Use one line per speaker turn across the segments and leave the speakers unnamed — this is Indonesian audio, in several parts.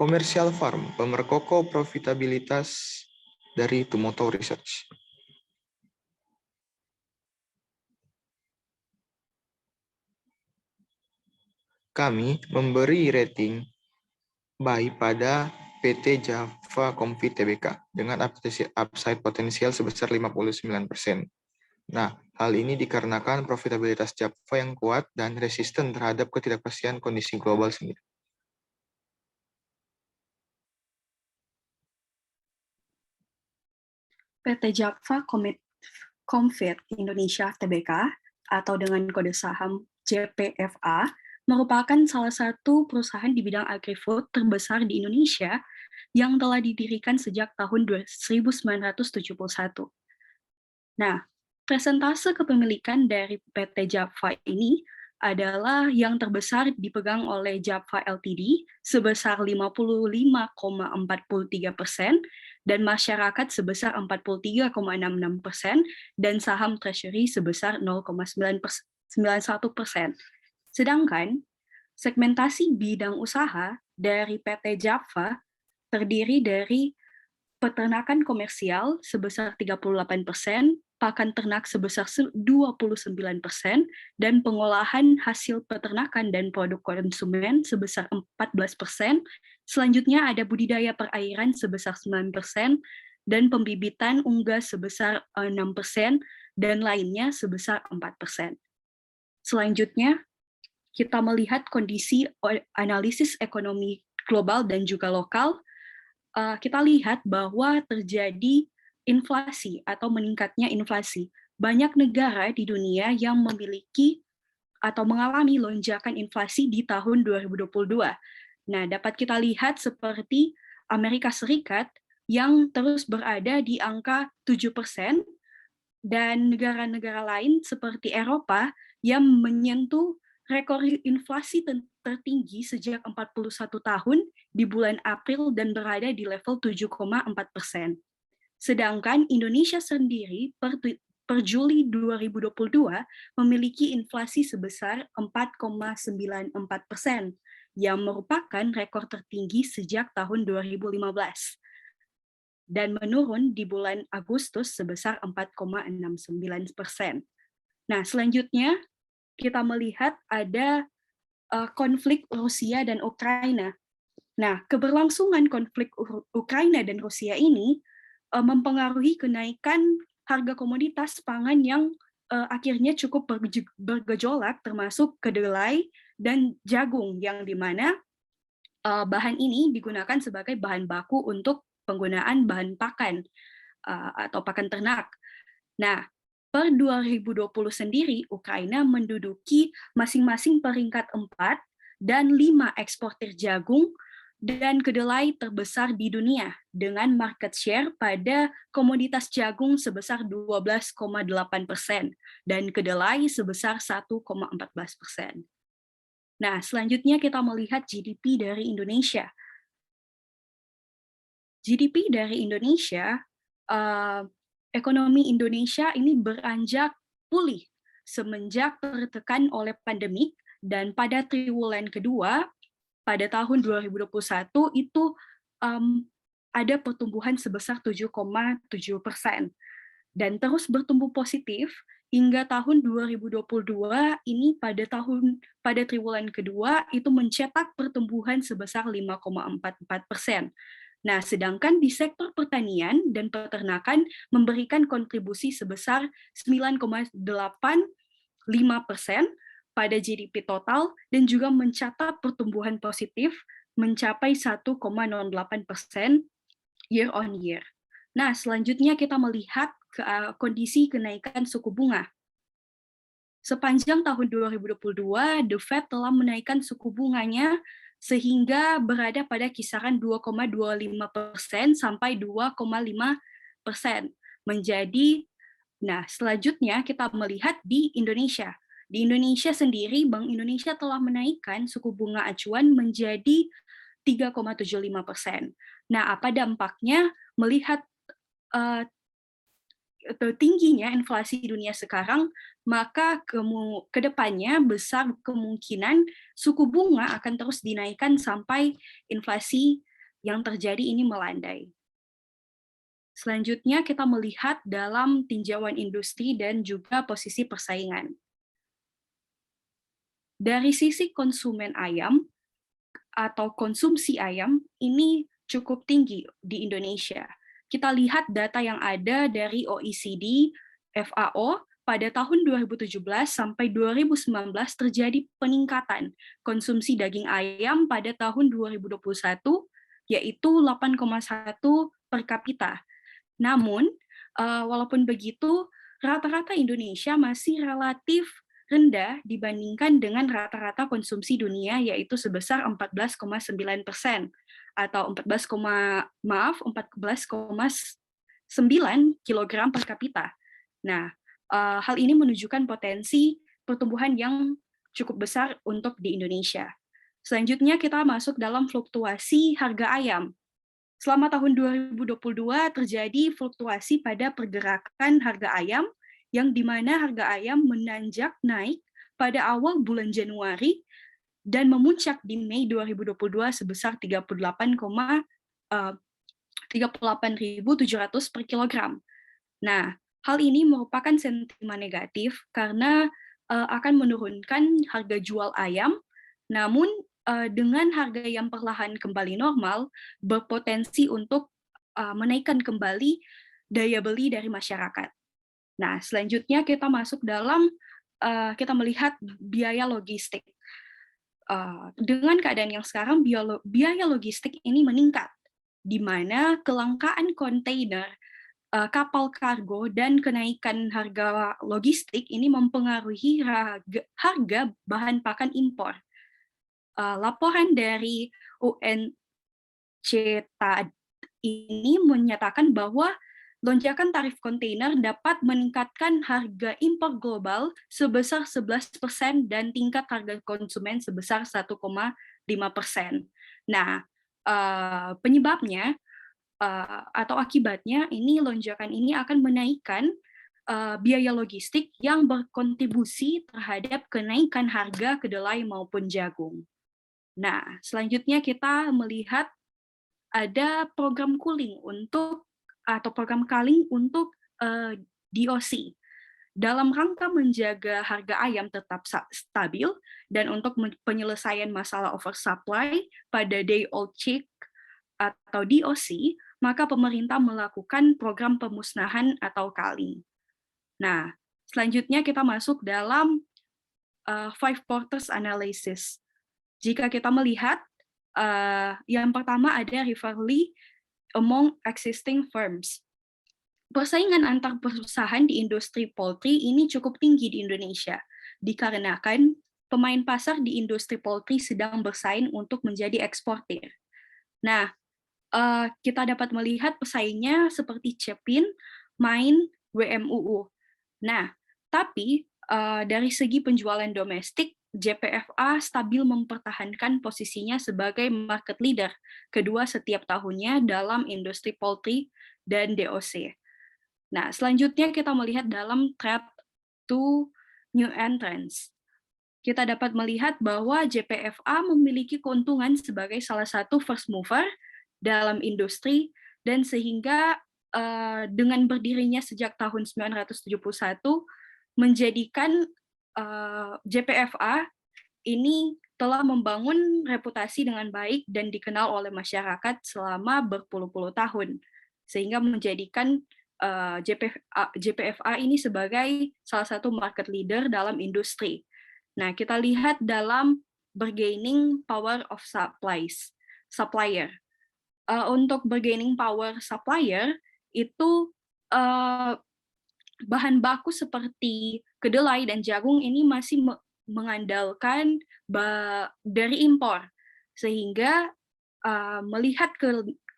Commercial Farm, pemerkokoh profitabilitas dari Tumoto Research. Kami memberi rating buy pada PT Java Comfy Tbk dengan upside potensial sebesar 59%. Nah, hal ini dikarenakan profitabilitas Java yang kuat dan resisten terhadap ketidakpastian kondisi global sendiri.
PT Java Comfit Indonesia Tbk atau dengan kode saham JPFA merupakan salah satu perusahaan di bidang agri-food terbesar di Indonesia yang telah didirikan sejak tahun 1971. Nah, persentase kepemilikan dari PT Java ini adalah yang terbesar dipegang oleh Java Ltd sebesar 55,43% dan masyarakat sebesar 43,66% dan saham treasury sebesar 0,91%. Sedangkan segmentasi bidang usaha dari PT Java terdiri dari peternakan komersial sebesar 38%, pakan ternak sebesar 29%, dan pengolahan hasil peternakan dan produk konsumen sebesar 14%. Selanjutnya ada budidaya perairan sebesar 9%, dan pembibitan unggas sebesar 6%, dan lainnya sebesar 4%. Selanjutnya, kita melihat kondisi analisis ekonomi global dan juga lokal. Kita lihat bahwa terjadi inflasi atau meningkatnya inflasi. Banyak negara di dunia yang memiliki atau mengalami lonjakan inflasi di tahun 2022. Nah, dapat kita lihat seperti Amerika Serikat yang terus berada di angka 7%, dan negara-negara lain seperti Eropa yang menyentuh rekor inflasi tertinggi sejak 41 tahun di bulan April dan berada di level 7,4%. Sedangkan Indonesia sendiri per Juli 2022 memiliki inflasi sebesar 4,94%, yang merupakan rekor tertinggi sejak tahun 2015. Dan menurun di bulan Agustus sebesar 4,69%. Nah, selanjutnya kita melihat ada konflik Rusia dan Ukraina. Nah, keberlangsungan konflik Ukraina dan Rusia ini mempengaruhi kenaikan harga komoditas pangan yang akhirnya cukup bergejolak, termasuk kedelai dan jagung, yang dimana bahan ini digunakan sebagai bahan baku untuk penggunaan bahan pakan atau pakan ternak. Nah, per 2020 sendiri, Ukraina menduduki masing-masing peringkat 4 dan 5 eksportir jagung dan kedelai terbesar di dunia, dengan market share pada komoditas jagung sebesar 12,8% dan kedelai sebesar 1,14%. Nah, selanjutnya kita melihat GDP dari Indonesia. GDP dari Indonesia, ekonomi Indonesia ini beranjak pulih semenjak tertekan oleh pandemik, dan pada triwulan kedua pada tahun 2021 itu ada pertumbuhan sebesar 7,7% dan terus bertumbuh positif hingga tahun 2022 ini pada triwulan kedua itu mencetak pertumbuhan sebesar 5,44%. Nah, sedangkan di sektor pertanian dan peternakan memberikan kontribusi sebesar 9,85% pada GDP total dan juga mencatat pertumbuhan positif mencapai 1,08% year on year. Nah, selanjutnya kita melihat kondisi kenaikan suku bunga. Sepanjang tahun 2022, The Fed telah menaikkan suku bunganya sehingga berada pada kisaran 2,25% sampai 2,5%. Nah, selanjutnya kita melihat di Indonesia. Di Indonesia sendiri, Bank Indonesia telah menaikkan suku bunga acuan menjadi 3,75%. Nah, apa dampaknya melihat tingginya inflasi dunia sekarang, maka ke depannya besar kemungkinan suku bunga akan terus dinaikkan sampai inflasi yang terjadi ini melandai. Selanjutnya kita melihat dalam tinjauan industri dan juga posisi persaingan. Dari sisi konsumen ayam atau konsumsi ayam ini cukup tinggi di Indonesia. Kita lihat data yang ada dari OECD, FAO, pada tahun 2017 sampai 2019 terjadi peningkatan konsumsi daging ayam pada tahun 2021, yaitu 8,1 per kapita. Namun, walaupun begitu, rata-rata Indonesia masih relatif rendah dibandingkan dengan rata-rata konsumsi dunia, yaitu sebesar 14,9% atau 14,9 kilogram per kapita. Nah, hal ini menunjukkan potensi pertumbuhan yang cukup besar untuk di Indonesia. Selanjutnya kita masuk dalam fluktuasi harga ayam. Selama tahun 2022 terjadi fluktuasi pada pergerakan harga ayam, yang di mana harga ayam menanjak naik pada awal bulan Januari dan memuncak di Mei 2022 sebesar 38.700 per kilogram. Nah, hal ini merupakan sentimen negatif karena akan menurunkan harga jual ayam, namun dengan harga yang perlahan kembali normal, berpotensi untuk menaikkan kembali daya beli dari masyarakat. Nah, selanjutnya kita masuk dalam, kita melihat biaya logistik. Dengan keadaan yang sekarang, biaya logistik ini meningkat, di mana kelangkaan kontainer, kapal kargo, dan kenaikan harga logistik ini mempengaruhi harga bahan pakan impor. Laporan dari UNCTAD ini menyatakan bahwa lonjakan tarif kontainer dapat meningkatkan harga impor global sebesar 11% dan tingkat harga konsumen sebesar 1,5%. Nah, penyebabnya atau akibatnya ini lonjakan ini akan menaikkan biaya logistik yang berkontribusi terhadap kenaikan harga kedelai maupun jagung. Nah, selanjutnya kita melihat ada program cooling atau program culling untuk DOC dalam rangka menjaga harga ayam tetap stabil dan untuk penyelesaian masalah oversupply pada day old chick atau DOC, maka pemerintah melakukan program pemusnahan atau culling. Nah, selanjutnya kita masuk dalam five quarters analysis. Jika kita melihat, yang pertama ada rivalry among existing firms. Persaingan antar perusahaan di industri poultry ini cukup tinggi di Indonesia, dikarenakan pemain pasar di industri poultry sedang bersaing untuk menjadi eksportir. Nah, kita dapat melihat pesaingnya seperti Cepin, Main, WMUU. Nah, tapi dari segi penjualan domestik, JPFA stabil mempertahankan posisinya sebagai market leader kedua setiap tahunnya dalam industri poultry dan DOC. Nah, selanjutnya kita melihat dalam threat to new entrants. Kita dapat melihat bahwa JPFA memiliki keuntungan sebagai salah satu first mover dalam industri, dan sehingga dengan berdirinya sejak tahun 1971 menjadikan JPFA ini telah membangun reputasi dengan baik dan dikenal oleh masyarakat selama berpuluh-puluh tahun, sehingga menjadikan JPFA ini sebagai salah satu market leader dalam industri. Nah, kita lihat dalam bargaining power of supplier. Untuk bargaining power supplier itu bahan baku seperti kedelai dan jagung ini masih mengandalkan dari impor, sehingga melihat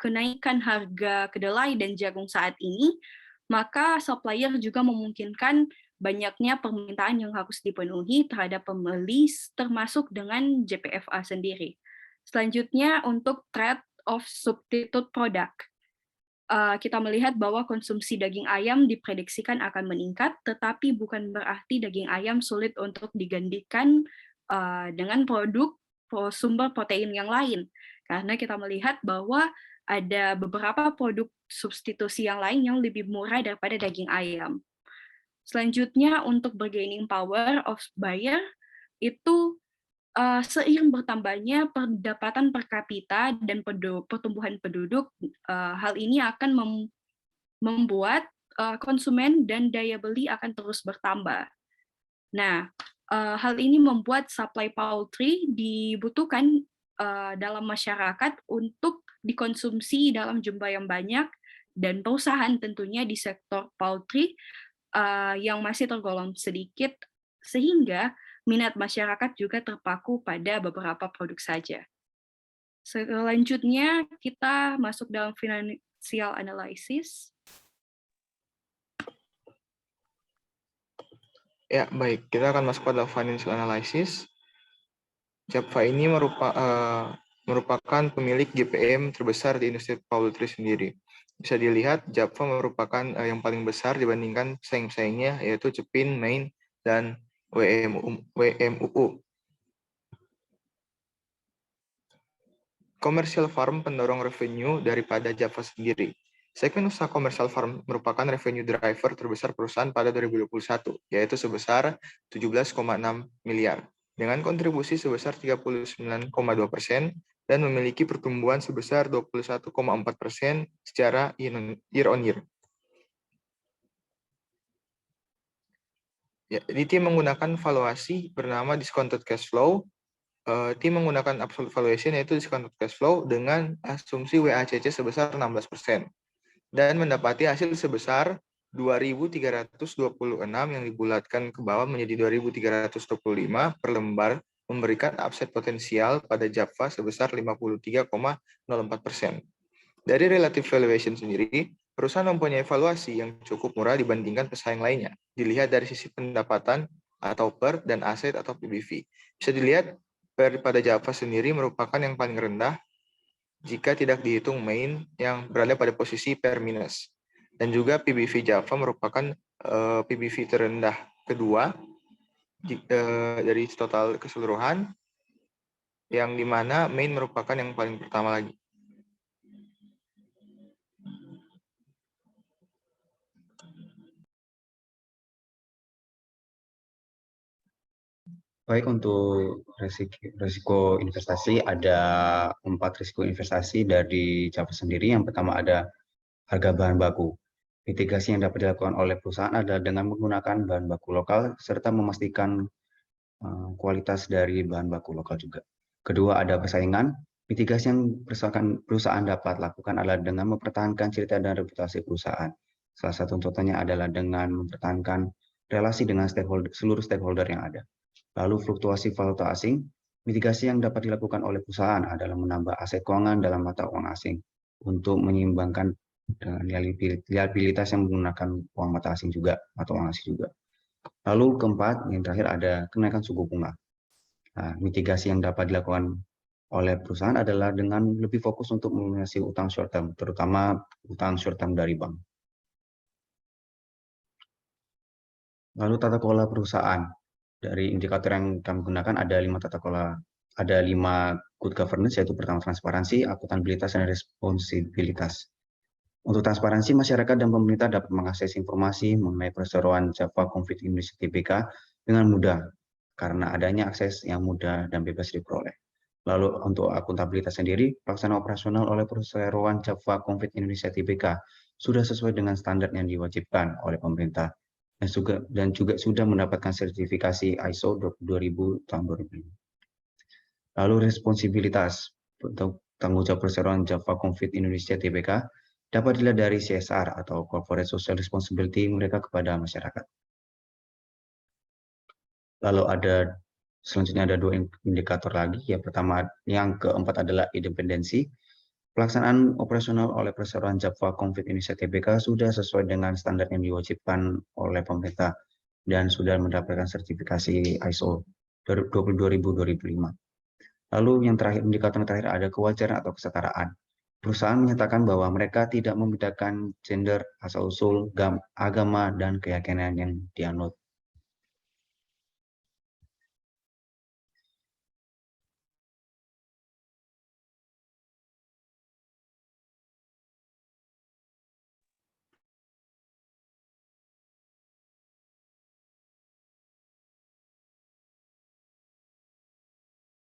kenaikan harga kedelai dan jagung saat ini, maka supplier juga memungkinkan banyaknya permintaan yang harus dipenuhi terhadap pembeli, termasuk dengan JPFA sendiri. Selanjutnya untuk threat of substitute product. Kita melihat bahwa konsumsi daging ayam diprediksikan akan meningkat, tetapi bukan berarti daging ayam sulit untuk digantikan dengan produk sumber protein yang lain. Karena kita melihat bahwa ada beberapa produk substitusi yang lain yang lebih murah daripada daging ayam. Selanjutnya, untuk bargaining power of buyer, itu seiring bertambahnya pendapatan per kapita dan pertumbuhan penduduk, hal ini akan membuat konsumen dan daya beli akan terus bertambah. Nah, hal ini membuat supply poultry dibutuhkan dalam masyarakat untuk dikonsumsi dalam jumlah yang banyak, dan perusahaan tentunya di sektor poultry yang masih tergolong sedikit, sehingga minat masyarakat juga terpaku pada beberapa produk saja. Selanjutnya, kita masuk dalam financial analysis.
Ya, baik. Kita akan masuk pada financial analysis. Japfa ini merupakan pemilik GPM terbesar di industri poultry sendiri. Bisa dilihat, Japfa merupakan yang paling besar dibandingkan pesaing-pesaingnya, yaitu Cepin, Main, dan WMUU. Commercial farm pendorong revenue daripada Japfa sendiri. Segmen usaha commercial farm merupakan revenue driver terbesar perusahaan pada 2021, yaitu sebesar 17,6 miliar, dengan kontribusi sebesar 39,2% dan memiliki pertumbuhan sebesar 21,4% secara year on year. Ya, di tim menggunakan valuasi bernama discounted cash flow. Tim menggunakan absolute valuation, yaitu discounted cash flow, dengan asumsi WACC sebesar 16%, dan mendapati hasil sebesar 2.326 yang dibulatkan ke bawah menjadi 2.325 per lembar, memberikan upside potensial pada Japfa sebesar 53,04%. Dari relative valuation sendiri, perusahaan mempunyai valuasi yang cukup murah dibandingkan pesaing lainnya, dilihat dari sisi pendapatan atau per dan aset atau PBV. Bisa dilihat, per pada Japfa sendiri merupakan yang paling rendah jika tidak dihitung Main yang berada pada posisi per minus. Dan juga PBV Japfa merupakan PBV terendah kedua dari total keseluruhan, yang dimana Main merupakan yang paling pertama lagi.
Baik, untuk risiko investasi, ada 4 risiko investasi dari Japfa sendiri. Yang pertama ada harga bahan baku. Mitigasi yang dapat dilakukan oleh perusahaan adalah dengan menggunakan bahan baku lokal serta memastikan kualitas dari bahan baku lokal juga. Kedua, ada persaingan. Mitigasi yang perusahaan dapat lakukan adalah dengan mempertahankan cerita dan reputasi perusahaan. Salah satu contohnya adalah dengan mempertahankan relasi dengan seluruh stakeholder yang ada. Lalu fluktuasi valuta asing. Mitigasi yang dapat dilakukan oleh perusahaan adalah menambah aset keuangan dalam mata uang asing untuk menyeimbangkan dengan liabilitas yang menggunakan uang mata asing juga atau uang asing juga. Lalu keempat, yang terakhir ada kenaikan suku bunga. Nah, mitigasi yang dapat dilakukan oleh perusahaan adalah dengan lebih fokus untuk melunasi utang short term, terutama utang short term dari bank. Lalu tata kelola perusahaan. Dari indikator yang kami gunakan ada 5 tata kelola, ada 5 good governance, yaitu pertama transparansi, akuntabilitas, dan responsibilitas. Untuk transparansi, masyarakat dan pemerintah dapat mengakses informasi mengenai perseroan Japfa Confit Indonesia Tbk dengan mudah karena adanya akses yang mudah dan bebas diperoleh. Lalu untuk akuntabilitas sendiri, pelaksanaan operasional oleh perseroan Japfa Confit Indonesia Tbk sudah sesuai dengan standar yang diwajibkan oleh pemerintah dan juga sudah mendapatkan sertifikasi ISO 2000 tahun 2005. Lalu responsibilitas untuk tanggung jawab perseroan Japfa Confit Indonesia Tbk dapat dilihat dari CSR atau Corporate Social Responsibility mereka kepada masyarakat. Lalu selanjutnya ada 2 indikator lagi. Yang pertama, yang keempat adalah independensi. Pelaksanaan operasional oleh perseroan Japfa Confit Indonesia Tbk sudah sesuai dengan standar yang diwajibkan oleh pemerintah dan sudah mendapatkan sertifikasi ISO 22000-2005. Lalu yang terakhir, indikator terakhir ada kewajaran atau kesetaraan. Perusahaan menyatakan bahwa mereka tidak membedakan gender, asal-usul, agama, dan keyakinan yang dianut.